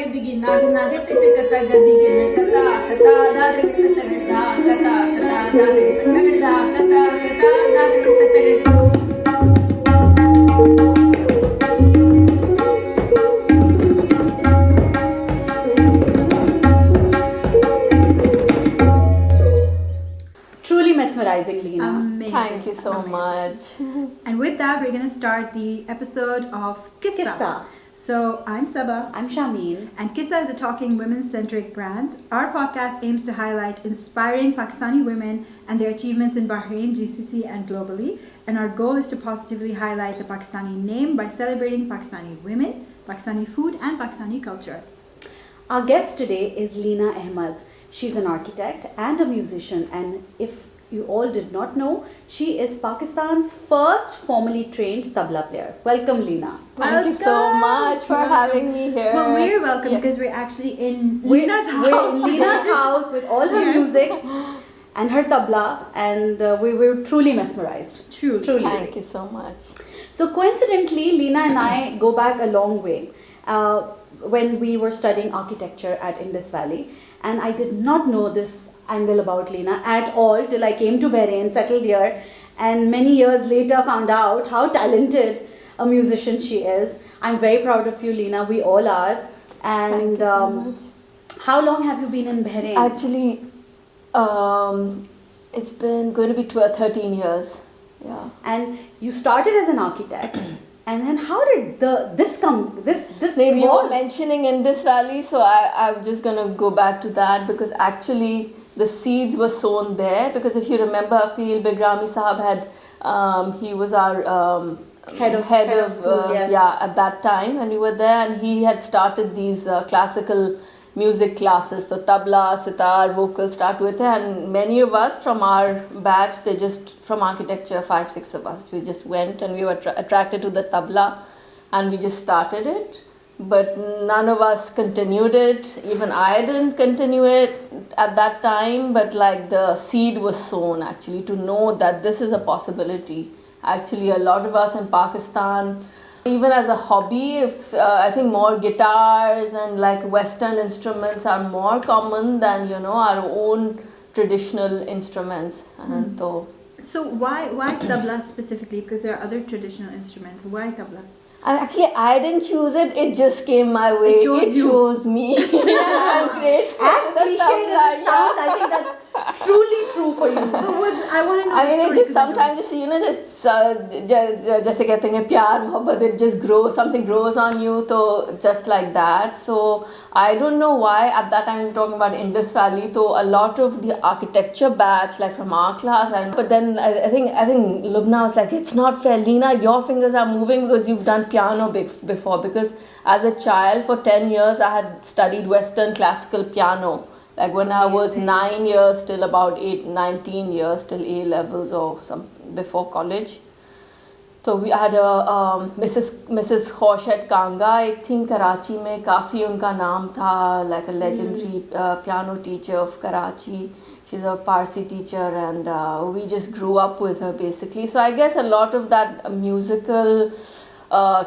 gedigi nag nag titikata gadigi ne kata kata dadri tagda kata kata dadri tagda kata kata dadri tagda. Truly mesmerizing, Leena. Amazing. Thank you so much. And with that, we're going to start the episode of Qyssa. Qyssa. So I'm Sabah. I'm Shamil. And Qyssa is a talking women-centric brand. Our podcast aims to highlight inspiring Pakistani women and their achievements in Bahrain, GCC, and globally. And our goal is to positively highlight the Pakistani name by celebrating Pakistani women, Pakistani food, and Pakistani culture. Our guest today is Leena Ahmed. She's an architect and a musician, and if you all did not know, she is Pakistan's first formally trained tabla player. Welcome, Leena. Thank you so much for having me here. Well, we're welcome Yeah. because we're actually in Leena's We're house. in Leena's house with all her Yes. music and her tabla, and we were truly mesmerized. Truly. Thank you so much. So coincidentally, Leena and I go back a long way when we were studying architecture at Indus Valley, and I did not know this angle about Leena at all till I came to Bahrain, settled here, and many years later found out how talented a musician she is. I'm very proud of you, Leena. We all are. And Thank you so much. how long have you been in Bahrain? Actually, it's been going to be 13 years. Yeah. And you started as an architect, and then how did this come? This Maybe you were evolve? mentioning Indus Valley, so I'm just going to go back to that because actually the seeds were sown there. Because if you remember, Aqil Begrami Sahab had, he was our Head of school, yes. yeah, at that time when we were there, and he had started these classical music classes, so tabla, sitar, vocals start with it, and many of us from our batch, they just from architecture, 5-6 of us, we just went and we were attracted to the tabla, and we just started it. But none of us continued it. Even I didn't continue it at that time. But like the seed was sown actually to know that this is a possibility. Actually, a lot of us in Pakistan, even as a hobby, if I think more guitars and like Western instruments are more common than our own traditional instruments. And So why tabla specifically? Because there are other traditional instruments. Why tabla? actually, I didn't choose it. It just came my way. It chose you. chose me. And I'm grateful. As for the cliche as tabla, it sounds, I think that's truly true for you. But I want to know I the mean, story it just 'cause I don't. sometimes just जैसे कहते हैं प्यार मोहब्बत, it just grows, something grows on you, so just like that. So I don't know why at that time we were talking about Indus Valley, so a lot of the architecture batch like from our class, but then I think Lubna was like, it's not fair, Leena, your fingers are moving because you've done piano before, because as a child for 10 years I had studied Western classical piano. Like when I was 9 years till about 19 years till A levels or some before college. So we had a Mrs. Khoshed Kanga, एक थी कराची में, काफ़ी उनका नाम था, like a legendary piano teacher of Karachi. She's a Parsi teacher, and we just grew up with her basically. So I guess a lot of that musical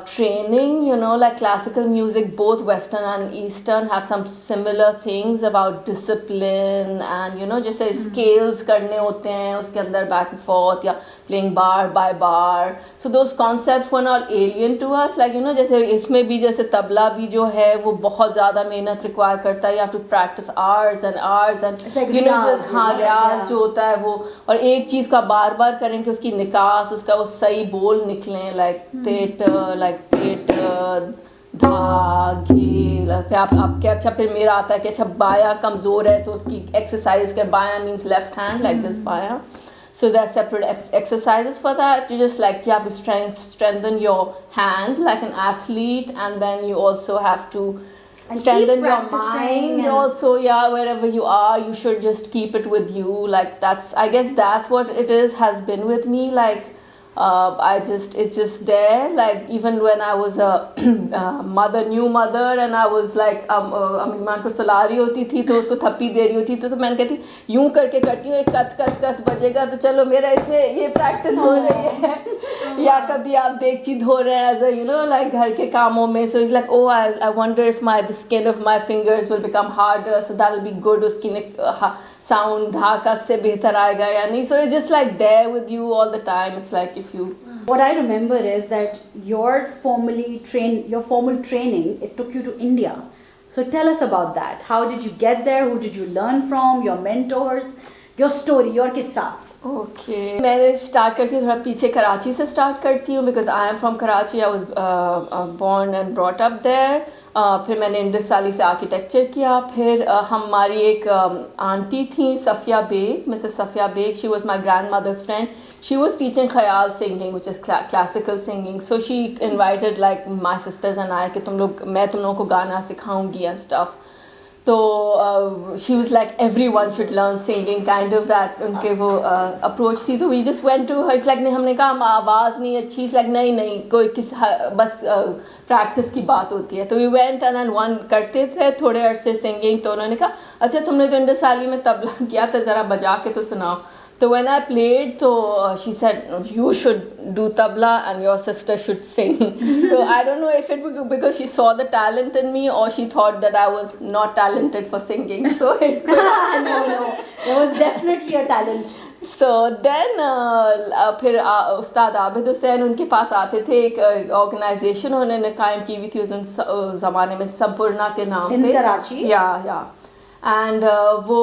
training, like classical music, both Western and Eastern have some similar things about discipline and, जैसे scales करने होते हैं, उसके अंदर back and forth, या playing bar by bar. So those concepts were not alien to us. Like, जैसे इसमें भी जैसे तबला भी जो है, वो बहुत ज़्यादा मेहनत require करता है. You have to practice hours and hours and, It's like just हाँ रियाज जो होता है वो, और एक चीज़ का बार बार करें कि उसकी निकास, उसका वो सही बोल निकलें, like theatre, like theatre, धागे, फिर आप क्या अच्छा, फिर मेरा आता है कि अच्छा बायां कमज़ोर है तो उसकी एक्सरसाइज कर, बायां means left hand, like this बायां. So there are separate exercises for that. You just like, you have to strengthen your hand like an athlete, and then you also have to And strengthen keep your practicing mind and- also. Yeah, wherever you are, you should just keep it with you. Like I guess that's what it has been with me. Like it's just there. Like even when I was a new mother, and I was like अम्मा को सुला रही होती थी तो उसको थप्पी दे रही होती तो मैंने कहती यूं करके करती हूँ, एक कत कत कत बजेगा तो चलो मेरा इसमें ये प्रैक्टिस हो रही है. या कभी आप देगची धो रहे हैं एज अ like घर के कामों में, so it's like oh I wonder if the skin of my fingers will become harder, so that'll be good. उसकी sound धाका से बेहतर आएगा या नहीं. So it's just like there with you all the time. It's like if you. What I remember is that your formal training, it took you to India. So tell us about that. How did you get there? Who did you learn from? Your mentors? Your story, your Qyssa. Okay. मैं start करती हूँ थोड़ा पीछे कराची से start करती हूँ because I am from Karachi. I was born and brought up there. फिर मैंने इंडस वैली से आर्किटेक्चर किया. फिर हमारी एक आंटी थी Safia Baig, Mrs Safia Baig. She was my grandmother's friend. She was teaching khayal singing which is classical singing. So she invited like my sisters and I कि मैं तुम लोगों को गाना सिखाऊंगी एंड स्टफ. तो she was like every one should learn singing kind of that उनके वो अप्रोच थी. तो we just went to her. Like नहीं, हमने कहा हम आवाज़ नहीं अच्छी. लाइक नहीं कोई बस प्रैक्टिस की बात होती है. तो वी वेंट एंड वन करते थे थोड़े अरसे सिंगिंग. तो उन्होंने कहा अच्छा तुमने तो इंडस वैली में तबला किया था, ज़रा बजा के तो सुनाओ. So when I played, so she said, you should do tabla and your sister should sing. So I don't know if it was because she saw the talent in me or she thought that I was not talented for singing. So it No, there was definitely a talent. So then फिर उस्ताद आबिद हुसैन उनके पास आते थे. एक organisation उन्होंने कायम की हुई थी उस ज़माने में, संपूर्णा के नाम पे. In Karachi? या एंड वो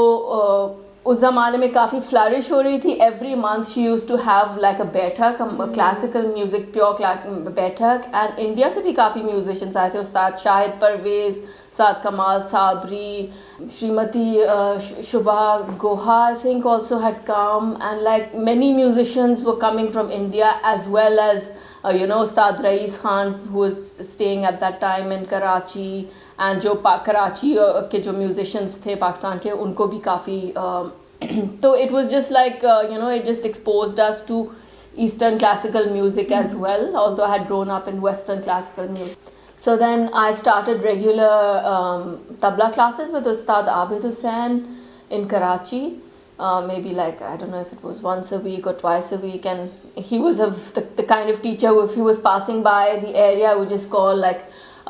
उस ज़माने में काफ़ी फ्लरिश हो रही थी. Every month she use to have like a baithak, classical music, pure baithak. And India से भी काफ़ी म्यूजिशियंस आए थे. उस्ताद शाहिद परवेज़, उस्ताद कमाल साबरी, श्रीमती शुभा गोहा I think also had come, and like many musicians were coming from India as well as Ustad Rais Khan who was staying at that time in Karachi. And जो कराची के जो म्यूजिशियंस थे पाकिस्तान के उनको भी काफ़ी तो it was just like it just exposed us to Eastern classical music as well, although I had grown up in Western classical music. So then I started regular tabla classes with Ustad Abid Hussain in Karachi. Maybe like I don't know if it was once a week or twice a week, and he was the kind of teacher who, if he was passing by the area, would just call like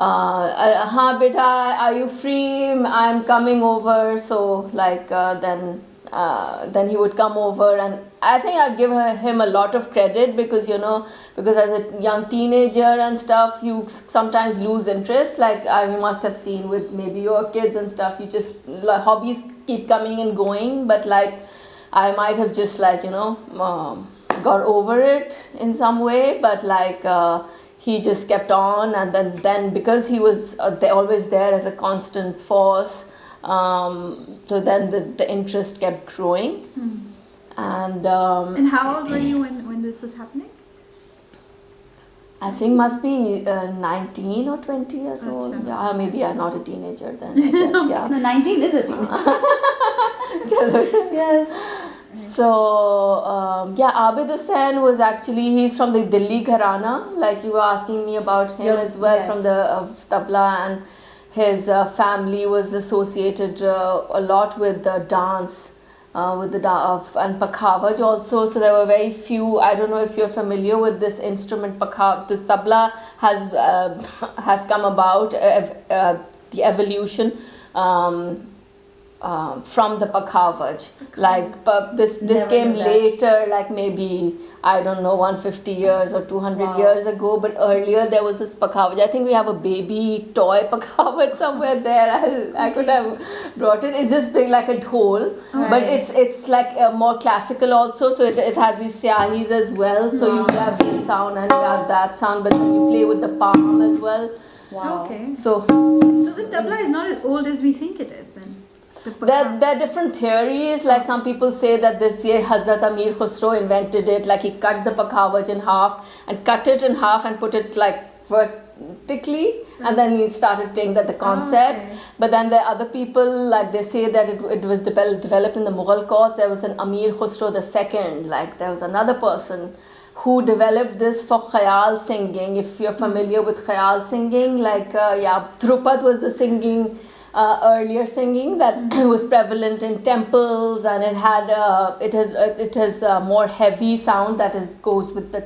हाँ बेटा, are you free? I'm coming over. So like then he would come over, and I think I give him a lot of credit because because as a young teenager and stuff, you sometimes lose interest. Like you must have seen with maybe your kids and stuff, you just like, hobbies keep coming and going, but like I might have just like got over it in some way, but like he just kept on, and then because he was always there as a constant force, so then the interest kept growing. And how old were you when this was happening? I think must be 19 or 20 years old. Yeah, maybe I'm not a teenager then, I guess. Yeah. No, 19 is a teenager. Yes. So Abid Hussain was actually, he's from the Delhi Gharana, like you were asking me about him as well. Yes. From the tabla, and his family was associated a lot with the dance, with the and pakhavaj also. So there were very few. I don't know if you're familiar with this instrument pakhavaj. The tabla has come about, the evolution from the pakhavaj. Like this came later, like maybe I don't know 150 years or 200 years ago, but earlier there was this pakhavaj. I think we have a baby toy pakhavaj somewhere there. I could have brought it. It's just big like a dhol, but it's like more classical also. So it has these syahis as well. So you have this sound and you have that sound, but then you play with the palm as well. Wow. Okay. So the tabla is not as old as we think it is then. There are different theories. Like some people say that this year Hazrat Amir Khusro invented it. Like he cut the pakhavaj in half and cut it in half and put it like vertically, and then he started playing the concept. Okay. But then there are other people, like they say that it was developed in the Mughal courts. There was an Amir Khusro II. Like there was another person who developed this for khayal singing. If you're familiar with khayal singing, like Dhrupad was the singing, earlier singing that was prevalent in temples, and it has more heavy sound that goes with the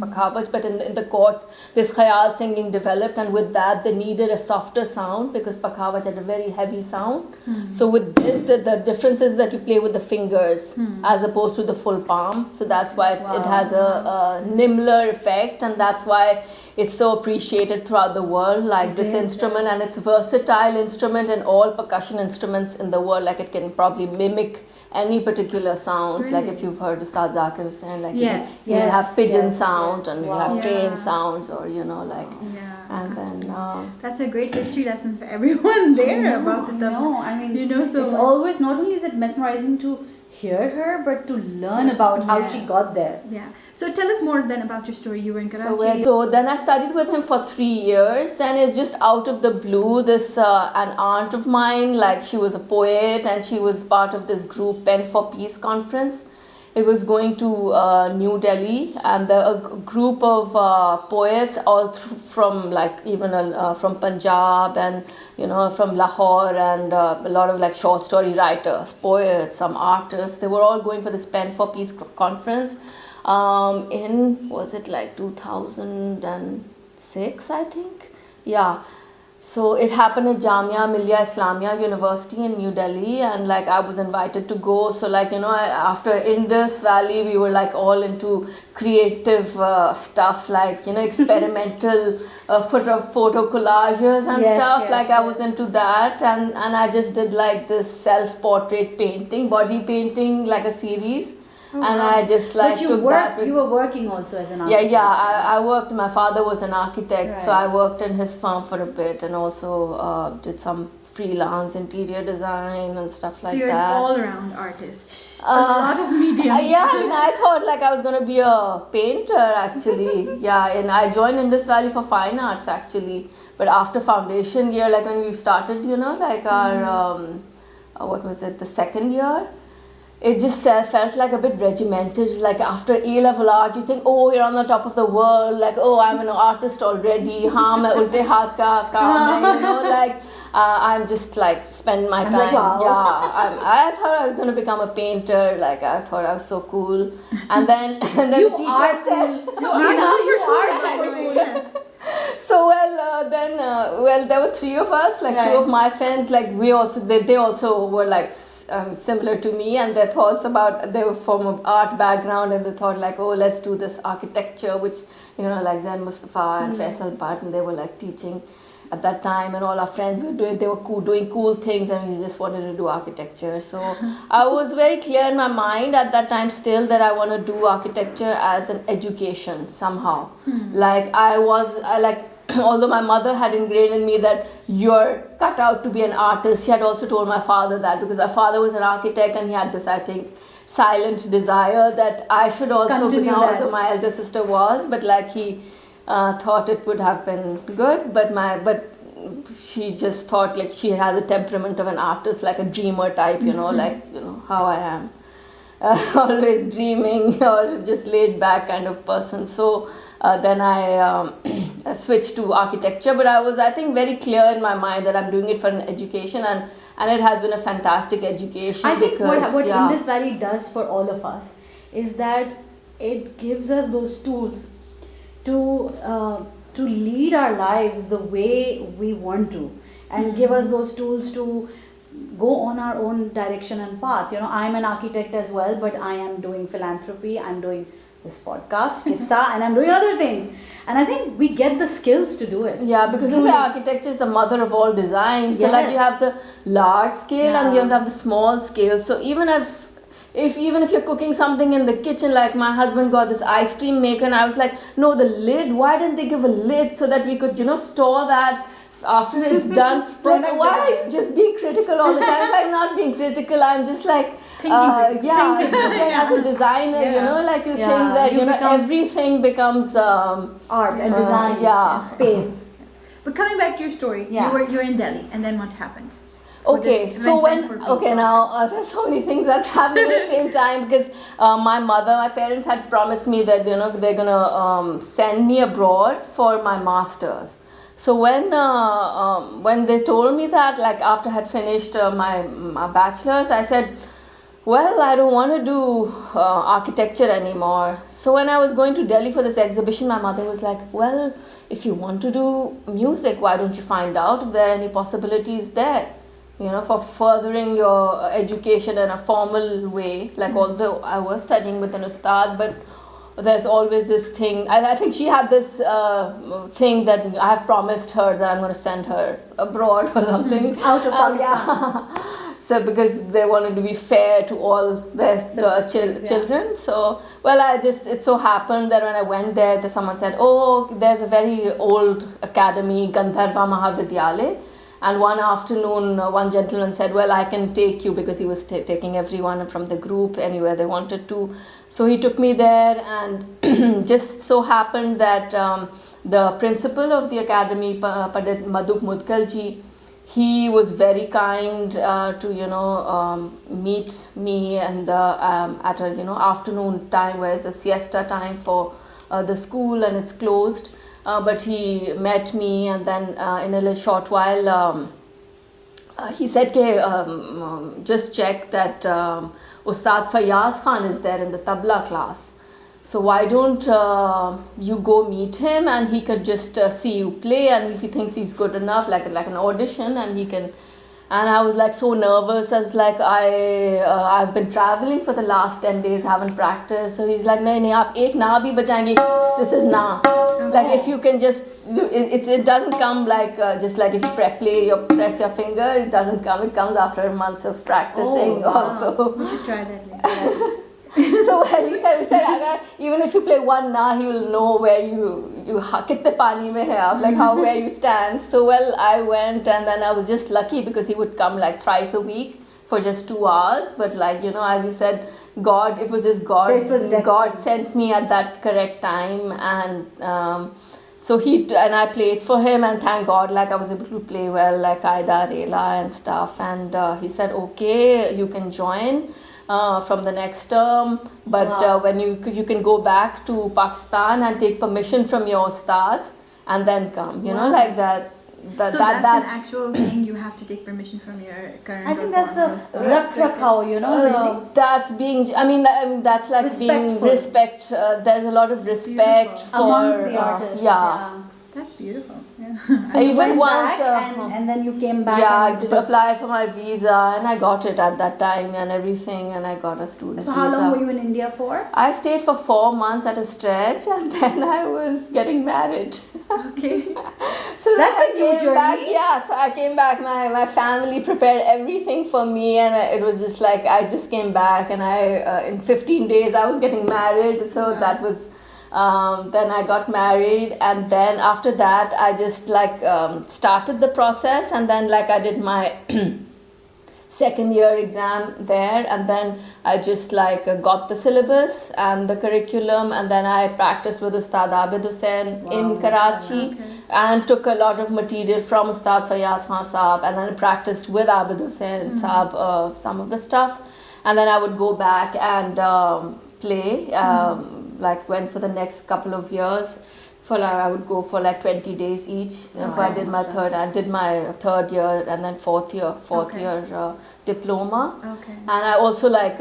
Pakhavaj. But in the courts, this khayal singing developed, and with that they needed a softer sound because Pakhavaj had a very heavy sound. So with this, the difference is that you play with the fingers as opposed to the full palm. So that's why it has a nimbler effect, and that's why it's so appreciated throughout the world, like this instrument, and it's a versatile instrument, and all percussion instruments in the world, like it can probably mimic any particular sounds. Like if you've heard Ustad Zakir Hussain, like you have pigeon sound and you have train sounds, or and then that's a great history lesson for everyone there about the tabla. No, I mean, so it's always, not only is it mesmerizing to hear her, but to learn about how she got there. Yeah. So tell us more then about your story. You were in Karachi. So then I studied with him for 3 years. Then it's just out of the blue, this an aunt of mine, like she was a poet and she was part of this group Pen for Peace conference. It was going to New Delhi, and a group of poets all from like even from Punjab and from Lahore, and a lot of like short story writers, poets, some artists. They were all going for this Pen for Peace conference. Was it like 2006, I think? Yeah. So it happened at Jamia Millia Islamia University in New Delhi, and like I was invited to go. So like after Indus Valley, we were like all into creative stuff, like experimental photo collages and stuff. I was into that, and I just did like this self-portrait painting, body painting, like a series. I just like you were working also as an architect. I worked. My father was an architect, so I worked in his firm for a bit, and also did some freelance interior design and stuff like that. So you're an all-around artist. A lot of mediums. I thought like I was gonna be a painter actually. And I joined Indus Valley for fine arts actually. But after foundation year, like when we started, like our what was it, the second year, it just felt like a bit regimented. Like after A-level art, you think, oh, you're on the top of the world. Like, oh, I'm an artist already. Haan, main ulte haath ka kaam hai, like I'm just like spending my time. Like, wow. I thought I was going to become a painter. Like I thought I was so cool. And then the teacher said, you are cool. So there were 3 of us, like 2 of my friends, like they also were like similar to me, and their thoughts they were from an art background, and they thought like, oh, let's do this architecture, which like Zain Mustafa and Faisal Bhatt, and they were like teaching at that time, and all our friends were doing cool things, and we just wanted to do architecture. So I was very clear in my mind at that time still that I want to do architecture as an education somehow. Although my mother had ingrained in me that you're cut out to be an artist, she had also told my father that, because my father was an architect, and he had this, I think, silent desire that I should also become, although my elder sister was, but like he thought it would have been good, but she just thought like she has a temperament of an artist, like a dreamer type, how I am, always dreaming or just laid back kind of person. So then I switched to architecture, but I was, I think, very clear in my mind that I'm doing it for an education, and it has been a fantastic education. I think what Indus Valley does for all of us is that it gives us those tools to lead our lives the way we want to, and give us those tools to go on our own direction and path. I'm an architect as well, but I am doing philanthropy, I'm doing this podcast, Qyssa, and I'm doing other things. And I think we get the skills to do it. Yeah, because architecture is the mother of all design. So like you have the large scale and you have the small scale. So even if you're cooking something in the kitchen, like my husband got this ice cream maker, and I was like, no, the lid, why didn't they give a lid so that we could, store that after it's done? Like, why just be critical all the time? It's like not being critical, I'm just like, as a designer, like you think that, everything becomes art and design and space. But coming back to your story, you're in Delhi, and then what happened? for Okay, this so event when meant for police okay now officers? there's so many things that happening at the same time because my parents had promised me that they're gonna send me abroad for my masters. So when they told me that, like after I had finished my bachelor's, I said, well, I don't want to do architecture anymore. So when I was going to Delhi for this exhibition, my mother was like, well, if you want to do music, why don't you find out if there are any possibilities there, for furthering your education in a formal way. Like, although I was studying with an ustad, but there's always this thing. I think she had this thing that I have promised her that I'm going to send her abroad or something. Out of Pakistan. Yeah. So because they wanted to be fair to all their children. So, well, it so happened that when I went there, someone said, oh, there's a very old academy, Gandharva Mahavidyalaya. And one afternoon, one gentleman said, well, I can take you, because he was taking everyone from the group anywhere they wanted to. So he took me there, and just so happened that the principal of the academy, Pandit Madhuk Mudgalji, he was very kind to meet me and at a afternoon time, where it's a siesta time for the school and it's closed. But he met me, and then in a little short while he said, just check that Ustad Fayyaz Khan is there in the tabla class. So why don't you go meet him, and he could just see you play, and if he thinks he's good enough, like an audition, and he can. And I was like so nervous. I was like, I've been traveling for the last 10 days, haven't practiced. So he's like, nahi, aap ek na bhi bajayenge. This is na. Like if you can just, it doesn't come like just like if you press your finger, it doesn't come. It comes after months of practicing also. You should try that later. So we said, Agar, even if you play one na, he will know where you kitne pani mein hai aap, like where you stand. So well, I went, and then I was just lucky because he would come like thrice a week for just 2 hours. But like as you said, God, it was just God. God sent me at that correct time, and so and I played for him, and thank God, like I was able to play well, like Aida, Rela and stuff. And he said, okay, you can join from the next term, but when you can go back to Pakistan and take permission from your ustad and then come, like that. So that's an actual thing. You have to take permission from your current. I think that's the rakhrakhao, that's being. I mean, that's like being respect. There's a lot of respect for amongst the artists. Yeah. That's beautiful. Yeah. So you even went once, back and then you came back. Yeah, and I applied for my visa, and I got it at that time and everything, and I got a student visa. So how long were you in India for? I stayed for 4 months at a stretch, and then I was getting married. Okay. So that's I a new came back. journey. Yeah, so I came back. My family prepared everything for me, and it was just like I just came back, and I in 15 days I was getting married. So that was. Then I got married, and then after that I just like started the process, and then like I did my second year exam there, and then I just like got the syllabus and the curriculum, and then I practiced with Ustad Abid Hussain in Karachi, and took a lot of material from Ustad Fayyaz Khan Saab, and then I practiced with Abid Hussain Saab some of the stuff, and then I would go back and play. Like went for the next couple of years. For like I would go for like 20 days each. If I did my third year, and then fourth year diploma. Okay. And I also like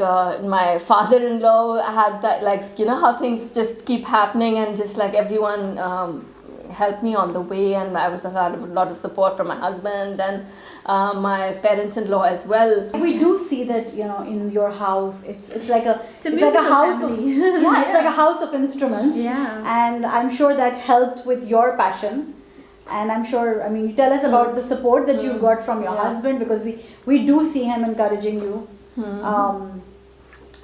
my father-in-law had that, like how things just keep happening, and just like everyone helped me on the way, and I was a lot of support from my husband and my parents-in-law as well. We do see that in your house it's like a house family. it's like a house of instruments. Yeah. And I'm sure that helped with your passion. And I'm sure, you tell us about the support that you got from your husband, because we do see him encouraging you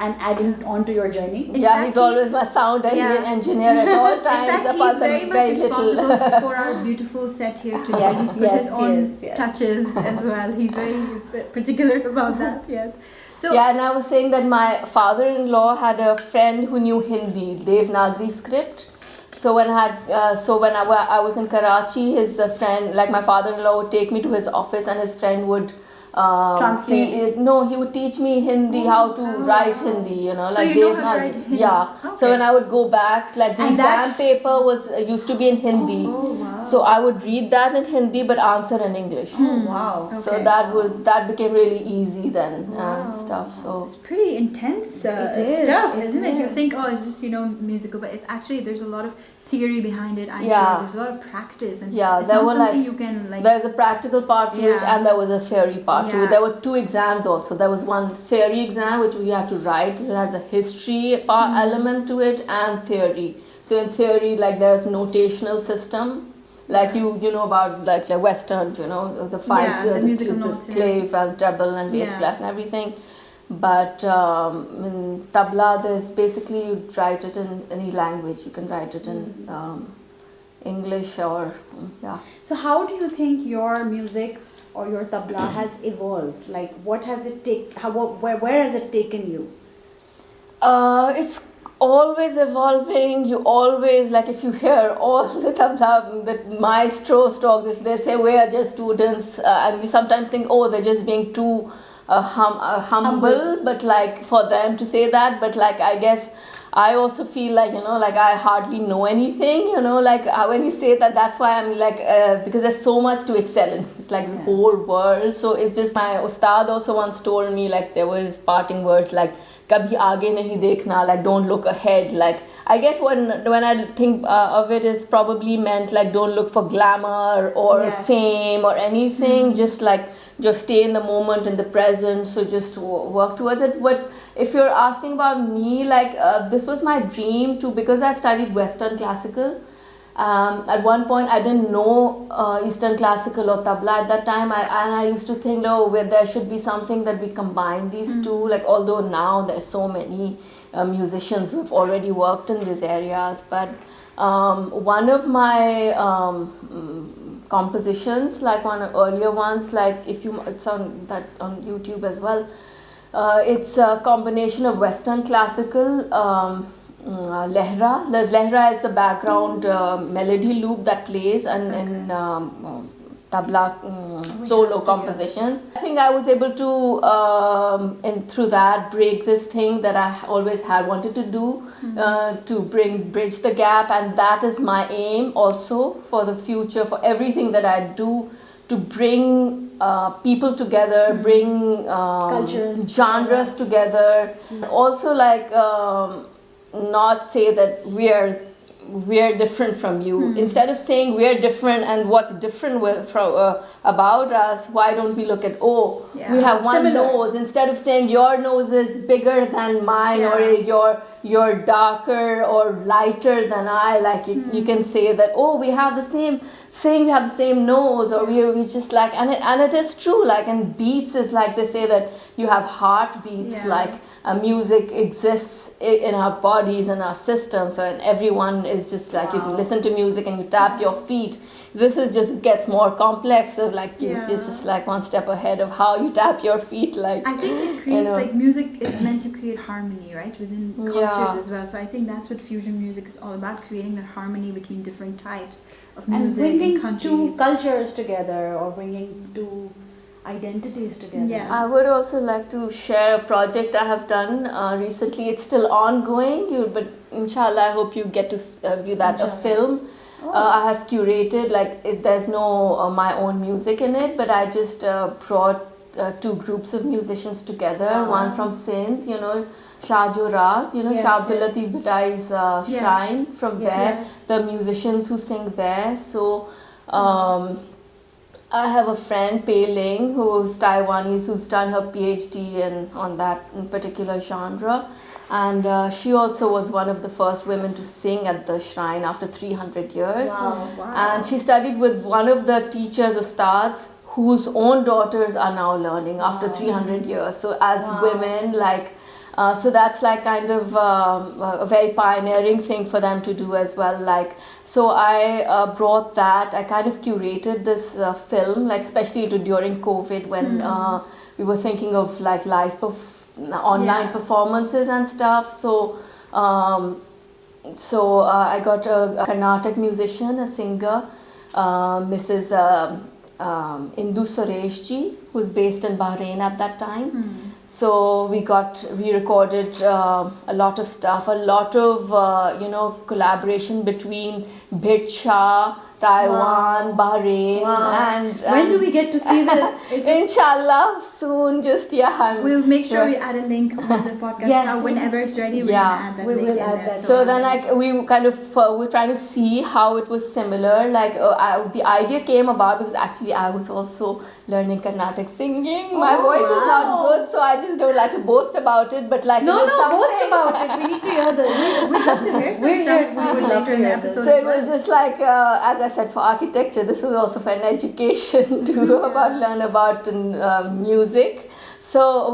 and adding on to your journey. He's always my sound engineer at all times. In fact, he's very much responsible for our beautiful set here today. Yes, He's put his own yes. touches as well. He's very particular about that. Yes. So and I was saying that my father-in-law had a friend who knew Hindi, Devanagari script. So when I was in Karachi, his friend, like my father-in-law, would take me to his office, and his friend would Translate. No, he would teach me Hindi, how to write Hindi, you know, So like you know Devnagari. how to write Hindi? Yeah. Okay. So when I would go back, like the And exam that- paper was used to be in Hindi. Oh, wow. So I would read that in Hindi but answer in English. Oh, wow. So Okay. that became really easy then Wow. and stuff. So It's pretty intense It is, stuff, it isn't it? You is. think, oh, it's just, musical, but it's actually, there's a lot of theory behind it. I'm Yeah. sure there's a lot of practice. And Yeah, it's there not were, something like- you can, like, there's a practical part to it Yeah. and there was a theory part to Yeah. it. There were 2 exams also. There was one theory exam which we had to write. It has a history part element to it and theory. So in theory, like there's notational system. Like you know about like the Western, you know, the five, Yeah, the musical notes, the yeah. clave and treble and bass Yeah. clef and everything. But in tabla, there's basically you write it in any language. You can write it in English or yeah. So how do you think your music or your tabla has evolved? Like what has it where has it taken you? It's always evolving. You always, like, if you hear all the tabla, the maestro stroke, they'll say we are just students, and we sometimes think, oh, they're just being too humble. But like for them to say that, but like I guess I also feel like, like I hardly know anything, like when you say that, that's why I'm like, because there's so much to excel in. It's like the whole world. So it's just, my ustad also once told me, like there was parting words like, kabhi aage nahi dekhna, like don't look ahead. Like I guess when I think of it is probably meant like don't look for glamour or fame or anything, just stay in the moment, in the present, so just work towards it. But if you're asking about me, like this was my dream too, because I studied Western classical. At one point I didn't know Eastern classical or tabla at that time, and I used to think, there should be something that we combine these two, like although now there's so many musicians who've already worked in these areas, but one of my compositions, like one of earlier ones, like it's on YouTube as well, it's a combination of Western classical, Lehra. Lehra is the background melody loop that plays, and tabla solo compositions. I think I was able to, through that, break this thing that I always had wanted to do, to bridge the gap, and that is my aim also for the future, for everything that I do, to bring people together, bring Cultures genres together. Also, like not say that we're different from you. Instead of saying we're different and what's different about us, why don't we look at, we have one Similar. nose, instead of saying your nose is bigger than mine, or you're darker or lighter than I, like you can say that, we have the same thing, we have the same nose, or we just like, and it is true, like, and beats is like, they say that you have heartbeats, like music exists in our bodies and our systems, and everyone is just like, you can listen to music and you tap your feet. This is just gets more complex, so like it's just like one step ahead of how you tap your feet, like I think it creates, like, music is meant to create harmony, right, within cultures as well. So I think that's what fusion music is all about, creating that harmony between different types of And music bringing and countries. two cultures together, or bringing two identities together. Yeah. I would also like to share a project I have done recently. It's still ongoing, but inshallah I hope you get to view that, a film. I have curated, like there's no my own music in it, but I just brought 2 groups of musicians together. One from Sindh, Shah Jorat, Shah Abdul Latif Bhatai's shrine, from there, the musicians who sing there. So I have a friend, Pei Ling, who's Taiwanese, who's done her PhD on that particular genre. And she also was one of the first women to sing at the shrine after 300 years. Wow. And she studied with one of the teachers, ustads, whose own daughters are now learning after 300 years. So as women, like, so that's like kind of a very pioneering thing for them to do as well. Like, so I brought that, I kind of curated this film, like especially during COVID, when we were thinking of like online performances and stuff. So I got a Carnatic musician, a singer, Mrs. Indu Sureshji, who's based in Bahrain at that time. So we recorded a lot of stuff, a lot of collaboration between Bhit Taiwan, Bahrain, and when do we get to see this? Inshallah, soon. Just We'll make sure we add a link on the podcast. Yes. Whenever it's ready, we'll add that link in there. So then we kind of we're trying to see how it was similar. Like the idea came about because actually I was also learning Carnatic singing. My voice is not good, so I just don't like to boast about it. But like boast about it. We need to hear this. We'd love to hear some stuff later in the episode. So it was just like, as I said, for architecture, this was also for an education to learn about music. So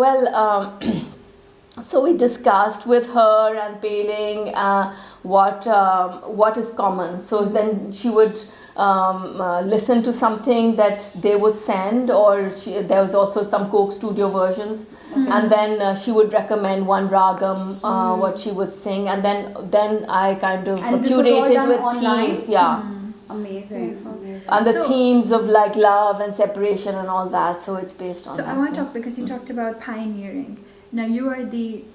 so we discussed with her and Peiling what is common. So then she would listen to something that they would send, or there was also some Coke studio versions, and then she would recommend one ragam, what she would sing, and then I kind of curated with themes, Amazing. And the themes of like love and separation and all that. So it's based on. So that. I want to talk, because you talked about pioneering. Now you are the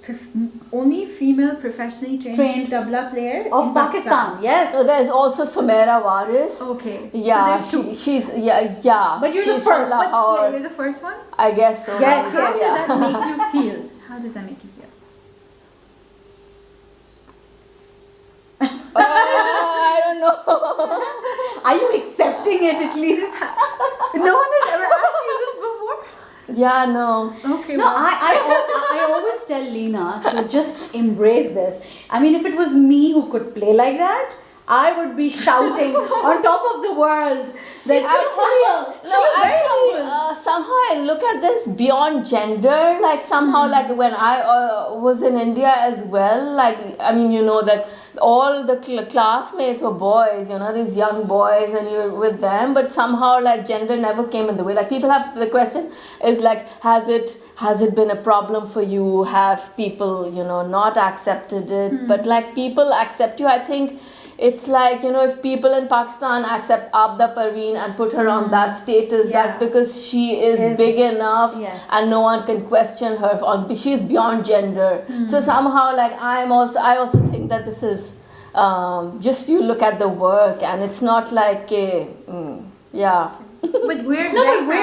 only female professionally trained tabla player of in Pakistan. Yes. So there's also Sumaira Waris. Okay. Yeah. So there's two. She's But you're the she's from first. Lahore. You're the first one. I guess so. Yes. How does that make you feel? How does that make you feel? I don't know. Are you accepting it at least? No one has ever asked you this before. Yeah, no. Okay. No, I always tell Leena to just embrace this. I mean, if it was me who could play like that, I would be shouting on top of the world. That's Somehow I look at this beyond gender. Like somehow, like when I was in India as well. Like I mean, you know that all the classmates were boys. You know, these young boys, and you're with them. But somehow, like gender never came in the way. Like people have the question is like, has it been a problem for you? Have people, not accepted it? But like people accept you. I think. It's like, if people in Pakistan accept Abda Parveen and put her on that status, that's because she is big enough and no one can question her. She's beyond gender. So somehow, like, I also think that this is just you look at the work and it's not like, But we're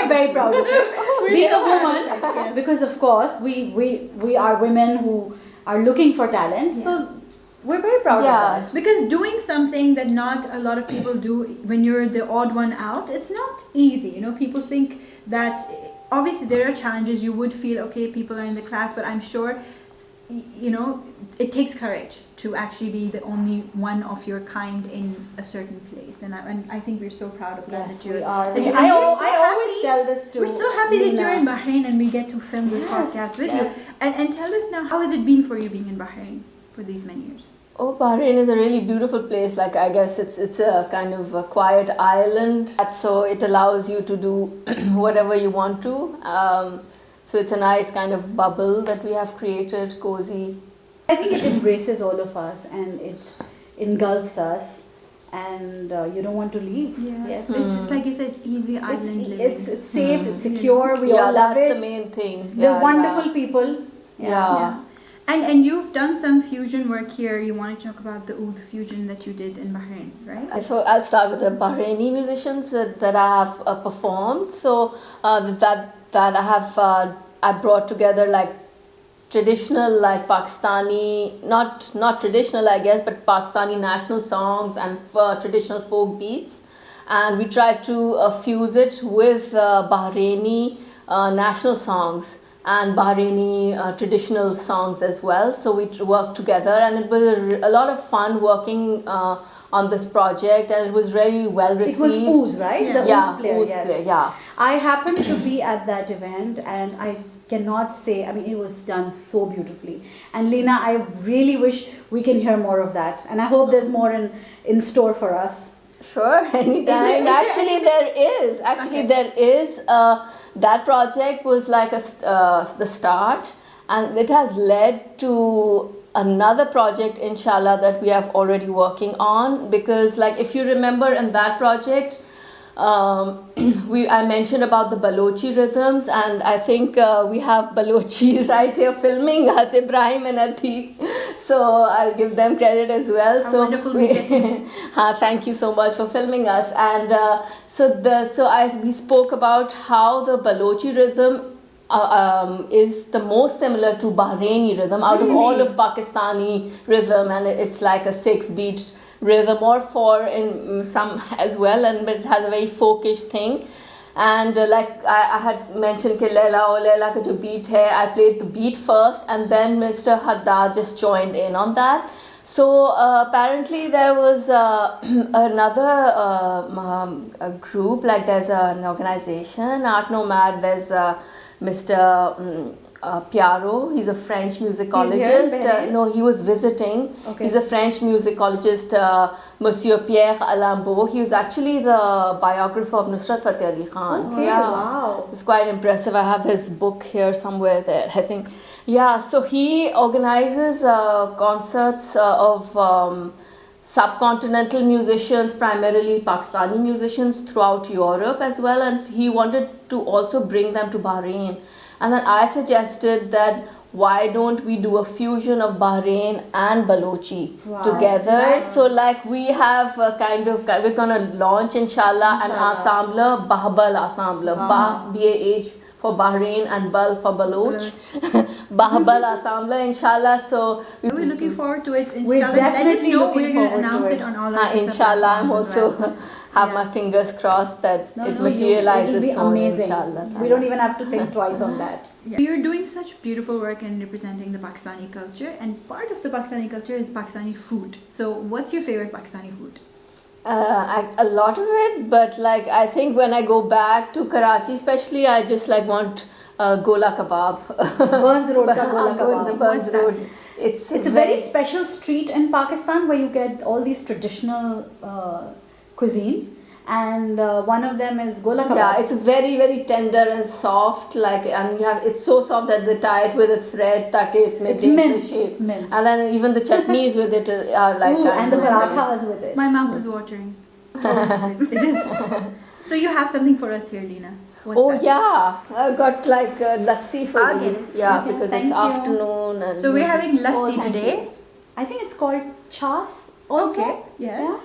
very proud of it. Being a woman, because of course we are women who are looking for talent. So we're very proud of that. Because doing something that not a lot of people do when you're the odd one out, it's not easy. People think that obviously there are challenges. You would feel, okay, people are in the class, but I'm sure, it takes courage to actually be the only one of your kind in a certain place. And I think we're so proud of that. Yes, that you're, we are. that I always tell this to We're so happy that Leena. you're in Bahrain and we get to film this podcast with you. And tell us now, how has it been for you being in Bahrain for these many years? Oh, Bahrain is a really beautiful place. Like I guess it's a kind of a quiet island, so it allows you to do whatever you want to. So it's a nice kind of bubble that we have created, cozy. I think it embraces all of us and it engulfs us, and you don't want to leave. It's just like you said, it's easy island living. It's safe, it's secure. We all love that's it. the main thing. They're wonderful people. Yeah. And you've done some fusion work here. You want to talk about the oud fusion that you did in Bahrain, right? So I'll start with the Bahraini musicians that I have performed. So that I have I brought together like traditional, like Pakistani, not traditional I guess, but Pakistani national songs and traditional folk beats, and we tried to fuse it with Bahraini national songs and Bahraini traditional songs as well. So we worked together, and it was a lot of fun working on this project, and it was really well received. It was Oud, right? The Oud player, Oud yes. player, yeah. I happened to be at that event, and I cannot say, I mean, it was done so beautifully. And Leena, I really wish we can hear more of that, and I hope there's more in store for us. Sure, anytime. There is. That project was like the start, and it has led to another project, inshallah, that we have already working on. Because, like, if you remember in that project, I mentioned about the Balochi rhythms, and I think we have Balochis right here filming us, Ibrahim and Atik. So I'll give them credit as well. How so wonderful meeting. thank you so much for filming us. And we spoke about how the Balochi rhythm is the most similar to Bahraini rhythm out of all of Pakistani rhythm, and it's like a 6-beat rhythm or 4 in some as well, and but it has a very folkish thing. And like I had mentioned कि Leila or Leila का जो beat है, I played the beat first and then Mr. Haddad just joined in on that. So apparently there was another a group, like there's an organization, Art Nomad, there's Mr. Piaro, he's a French musicologist. No, he was visiting. Okay. He's a French musicologist, Monsieur Pierre Alambeau. He was actually the biographer of Nusrat Fateh Ali Khan. Okay, wow. It's quite impressive. I have his book here somewhere there, I think. Yeah, so he organizes concerts of subcontinental musicians, primarily Pakistani musicians throughout Europe as well, and he wanted to also bring them to Bahrain. And then I suggested that why don't we do a fusion of Bahrain and Balochi together? Nice. So like we have a we're gonna launch inshallah an ensemble, Bahbal ensemble, BAH for Bahrain and Bal for Baloch. Bahbal ensemble inshallah. So We're looking forward to it. We're Inshallah. Let us definitely know. looking We're going to forward to announce it. it on all our inshallah, I'm platforms as also well. have Yeah. my fingers crossed that it materializes It'll be soon, amazing. inshallah. We don't even have to think twice on that. Yeah. You're doing such beautiful work in representing the Pakistani culture, and part of the Pakistani culture is Pakistani food. So, what's your favorite Pakistani food? A lot of it, but like I think when I go back to Karachi, especially, I just like want gola kebab. Burns Road ka gola The kebab. Burns What's that? Road. It's a very special street in Pakistan where you get all these traditional cuisine, and one of them is gola kebab. Yeah, it's very very tender and soft, like, and it's so soft that they tie it with a thread ताकि it may It's take the minced, shape. it's minced. And then even the chutneys with it are like Ooh, and the parathas with it. My mouth is watering. It is. So, you have something for us here, Leena. What's Oh that? yeah, I got like lassi for I'll you. get it. Yeah, Okay, because thank it's you. afternoon and So, we're having lassi thank today. I think it's called chas also. Okay. Yes. Yeah.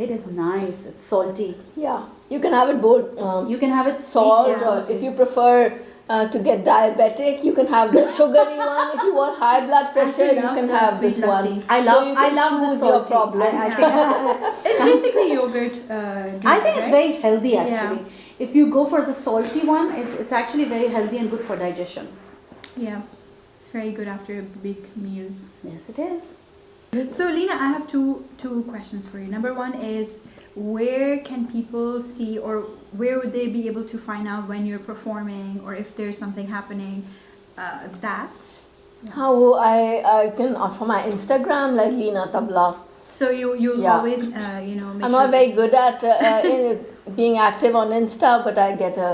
It is nice. It's salty. yeah, you can have it both. You can have it Salt, sweet or if you prefer to get diabetic, you can have the sugary one. If you want high blood pressure, you love can the have sweet this one. lassi. I love. So you I can love the choose salty. your problems. I think, It's basically yogurt drink, I think it's right? very healthy actually. Yeah. If you go for the salty one, it's actually very healthy and good for digestion. Yeah. It's very good after a big meal. Yes, it is. So, Leena, I have two questions for you. Number one is, where can people see, or where would they be able to find out when you're performing, or if there's something happening? That. How I can for my Instagram, like Leena Tabla. So you'll Yeah. always make I'm sure not very good at being active on Insta, but I get a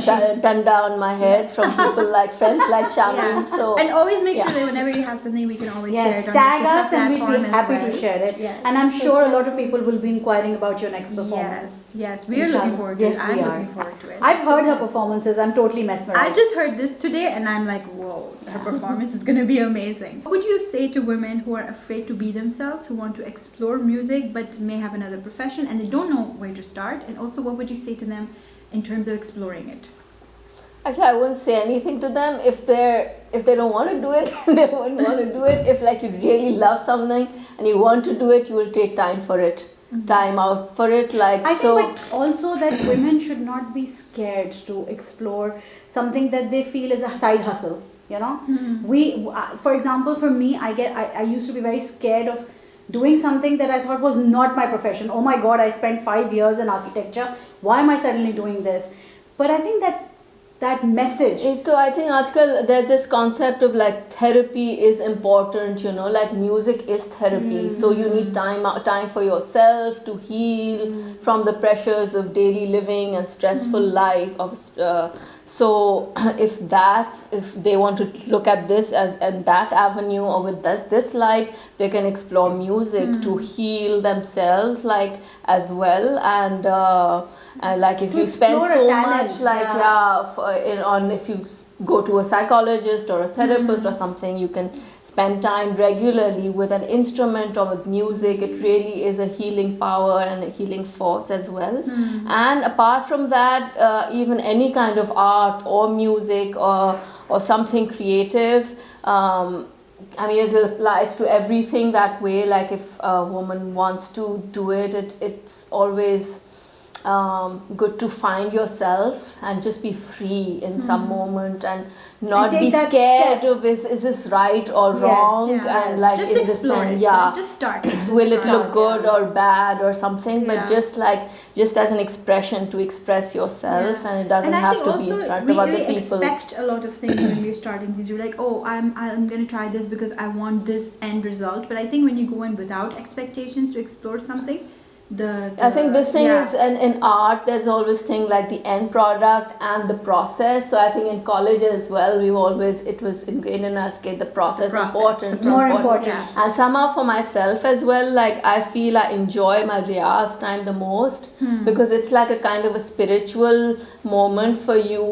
she's- danda on my head from people like friends like Shamin. Yeah. So And always make yeah. sure that whenever you have something, we can always share Yes, it on tag the Kissa us and we'd platform be as happy well. to share it. Yes. And I'm sure a lot of people will be inquiring about your next performance. Yes, we are Inshallah. looking forward to Yes, it. I'm we are. looking forward to it. I've heard her performances. I'm totally mesmerized. I just heard this today and I'm like, whoa, her performance is going to be amazing. What would you say to women who are afraid to be themselves, who want to explore music but may have another profession and they don't know where to start? And also, what would you say to them in terms of exploring it? actually, I wouldn't say anything to them if they don't want to do it. They wouldn't want to do it. If like you really love something and you want to do it, you will take time for it, time out for it. Like I so. think but also that women should not be scared to explore something that they feel is a side hustle. You know, for example, for me, I used to be very scared of doing something that I thought was not my profession. Oh my God, I spent 5 years in architecture. Why am I suddenly doing this? But I think that message. So I think आजकल there's this concept of like therapy is important, you know, like music is therapy. So you need time for yourself to heal from the pressures of daily living and stressful life of So if they want to look at this as and that avenue or with this light, they can explore music to heal themselves like as well. And like if To you spend explore a so talent, much like if you go to a psychologist or a therapist or something, you can spend time regularly with an instrument or with music. It really is a healing power and a healing force as well. And apart from that, even any kind of art or music or something creative, I mean, it applies to everything that way. Like if a woman wants to do it's always good to find yourself and just be free in some moment and not take be that scared step. of is this right or wrong, Yeah. and like Just in the explore sense, it. yeah, Just start it. Just will it start. look good or bad or something, Yeah. but just as an expression to express yourself, Yeah. and it doesn't And I have think to be in also front we of other really people. expect a lot of things when we're starting things. You're like, oh, I'm gonna try this because I want this end result. But I think when you go in without expectations to explore something, I think this thing yeah. is in art there's always thing like the end product and the process. So I think in college as well it was ingrained in us, okay, the process, important, More important. Yeah. And somehow for myself as well, like I feel I enjoy my riyaz time the most because it's like a kind of a spiritual moment for you.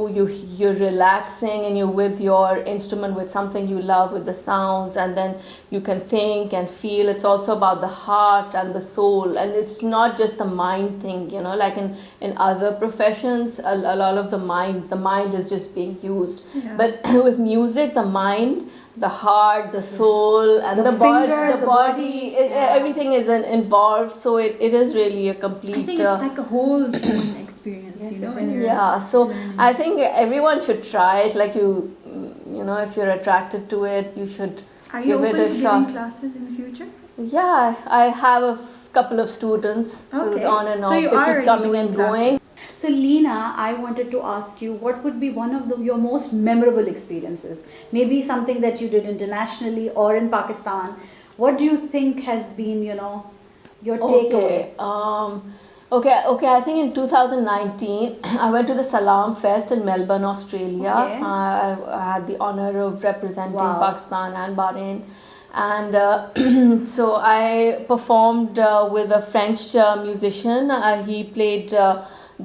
You're relaxing and you're with your instrument, with something you love, with the sounds, and then you can think and feel. It's also about the heart and the soul, and it's not just the mind thing, like in other professions a lot of the mind is just being used. Yeah. But with music, the mind, the heart, the soul, and the fingers, the body, everything is involved. So it is really a complete I think it's like a whole human experience, when you're yeah. So learning. I think everyone should try it. Like if you're attracted to it, you should Are you give open it to a giving shot. classes in the future? Yeah, I have a couple of students Okay. on and So off. you They are keep already coming doing and classes. going. So Leena, I wanted to ask you, what would be one of your most memorable experiences? Maybe something that you did internationally or in Pakistan. What do you think has been, your takeaway? Okay. I think in 2019, I went to the Salam Fest in Melbourne, Australia. Okay. I had the honor of representing Wow. Pakistan and Bahrain. And so I performed with a French musician. He played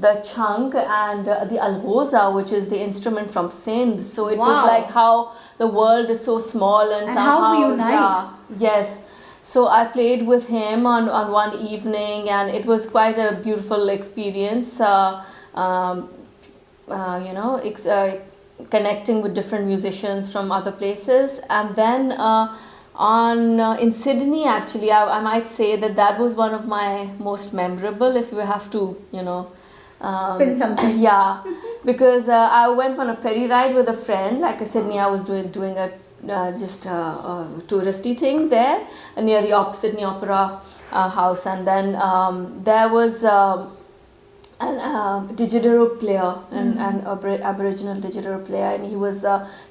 the chung and the alghoza, which is the instrument from Sindh. So it was Wow. like how the world is so small and And how somehow we unite. yeah, yes. So I played with him on one evening, and it was quite a beautiful experience. Connecting with different musicians from other places, and then in Sydney, actually, I might say that was one of my most memorable. If you have to, Pin something. yeah, because I went on a ferry ride with a friend. Like in Sydney, I was doing a just a touristy thing there near the Sydney Opera House, and then there was a didgeridoo player, an Aboriginal didgeridoo player, and he was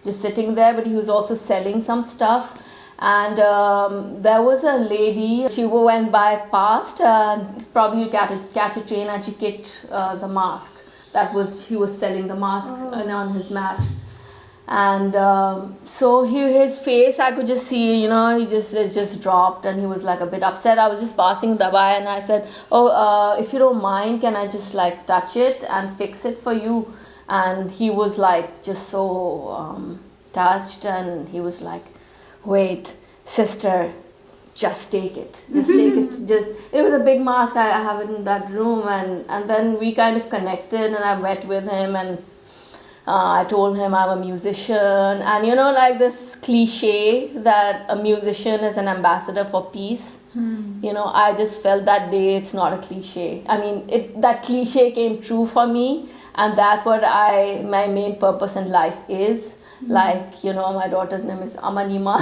just sitting there, but he was also selling some stuff. And there was a lady, she went by past, probably catch a train, and she kicked the mask. He was selling the mask on his mat. And so his face, I could just see, he just dropped, and he was like a bit upset. I was just passing by, and I said, if you don't mind, can I just like touch it and fix it for you? And he was like just so touched, and he was like, wait, sister, just take it, take it. It was a big mask I have it in that room, and then we kind of connected, and I met with him, and I told him I'm a musician, and like this cliche that a musician is an ambassador for peace. I just felt that day it's not a cliche. I mean, that cliche came true for me, and that's what my main purpose in life is. Like, my daughter's name is Amanima.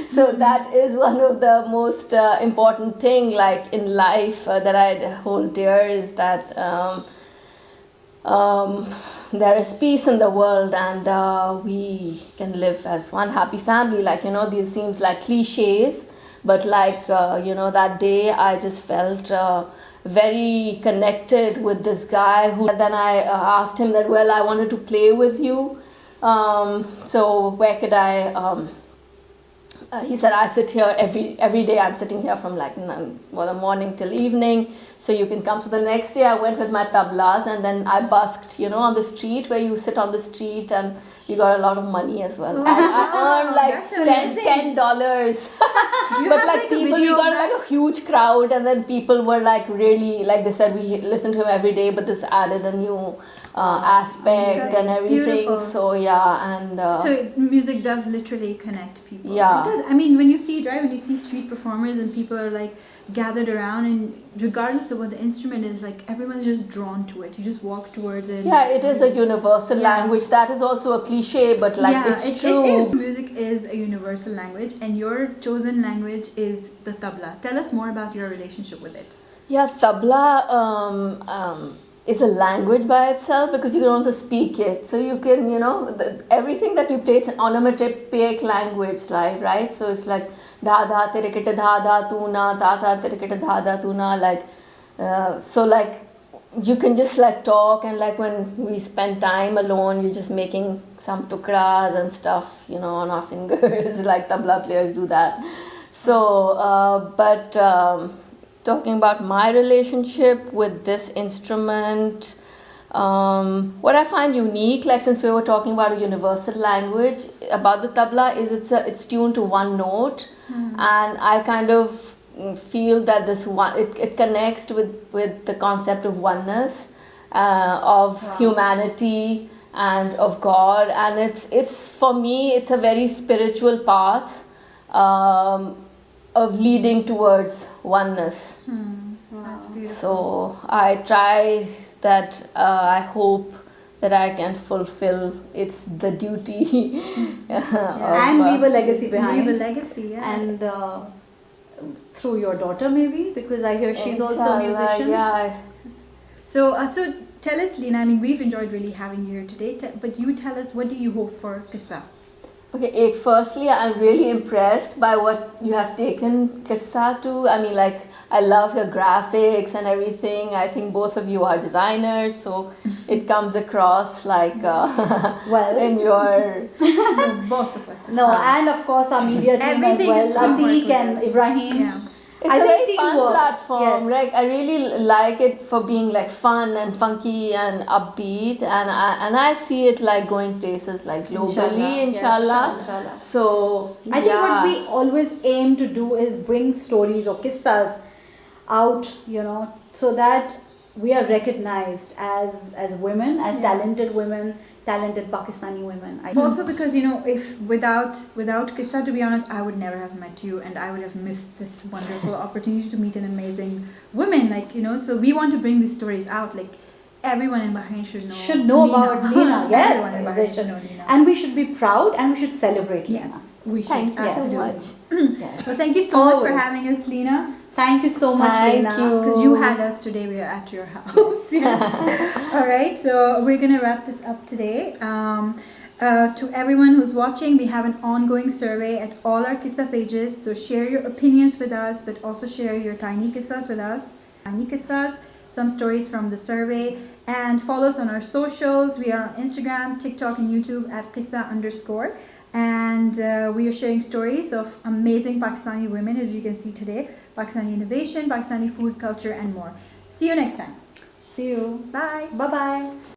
So that is one of the most important thing, like in life, that I hold dear, is that there is peace in the world, and we can live as one happy family. Like, these seems like cliches, but like, that day I just felt very connected with this guy who then I asked him that, well, I wanted to play with you. So where could I, he said, I sit here every day. I'm sitting here from like the morning till evening. So you can come. So the next day I went with my tablas and then I busked, on the street where you sit on the street and you got a lot of money as well. And I earned like $10. But like people, we got like a huge crowd and then people were like really, like they said, we listened to him every day, but this added a new aspect and everything. Beautiful. So yeah, and so music does literally connect people. Yeah. It does. I mean, when you see it, right, when you see street performers and people are like gathered around, and regardless of what the instrument is, like everyone's just drawn to it. You just walk towards it. Yeah, it is a universal language. That is also a cliche, but like it's true. It is. Music is a universal language, and your chosen language is the tabla. Tell us more about your relationship with it. Yeah, tabla is a language by itself because you can also speak it. So you can, everything that we play, it's an onomatopoeic language, right? So it's like dha dha tere kete dha dha tu na, dha dha tere kete dha dha tu na, like so like you can just like talk, and like when we spend time alone, you're just making some tukras and stuff, on our fingers, like tabla players do that. So talking about my relationship with this instrument, what I find unique, like since we were talking about a universal language, about the tabla is it's tuned to one note, and I kind of feel that this one it connects with the concept of oneness, of humanity and of God, and it's for me it's a very spiritual path of leading towards oneness. That's beautiful. So I try that. I hope that I can fulfill the duty and leave a legacy behind. Leave a legacy, yeah. And through your daughter, maybe, because I hear she's also a musician. Yeah. So tell us, Leena. I mean, we've enjoyed really having you here today. But you tell us, what do you hope for Qyssa? Okay, firstly, I'm really impressed by what you have taken Qyssa to. I mean, like, I love your graphics and everything. I think both of you are designers, so it comes across like well in your Both of us. no, and of course our media team Everything as is well, teamwork Atiq with and us. Ibrahim. Yeah. It's I a think very fun teamwork. platform. Yes. Like I really like it for being like fun and funky and upbeat, and I see it like going places like globally, inshallah. Inshallah. So I think what we always aim to do is bring stories or qissas out, so that we are recognized as women, as talented women, talented Pakistani women. Also because, if without Qyssa, to be honest, I would never have met you, and I would have missed this wonderful opportunity to meet an amazing woman, so we want to bring these stories out, like everyone in Bahrain should know about Leena. Yes, everyone in Bahrain should know Leena. and we should be proud and we should celebrate Leena. Yes, we should. Thank you so Absolutely. much. Yes. Well, thank you so much for Always. having us, Leena. Thank you so much, Thank Leena. you. Because you had us today, we are at your house. All right, so we're going to wrap this up today. To everyone who's watching, we have an ongoing survey at all our Qyssa pages. So share your opinions with us, but also share your tiny Qyssas with us. Tiny Qyssas, some stories from the survey. And follow us on our socials. We are on Instagram, TikTok, and YouTube at Qyssa_. And we are sharing stories of amazing Pakistani women, as you can see today. Pakistani innovation, Pakistani food culture, and more. See you next time. See you. Bye. Bye-bye.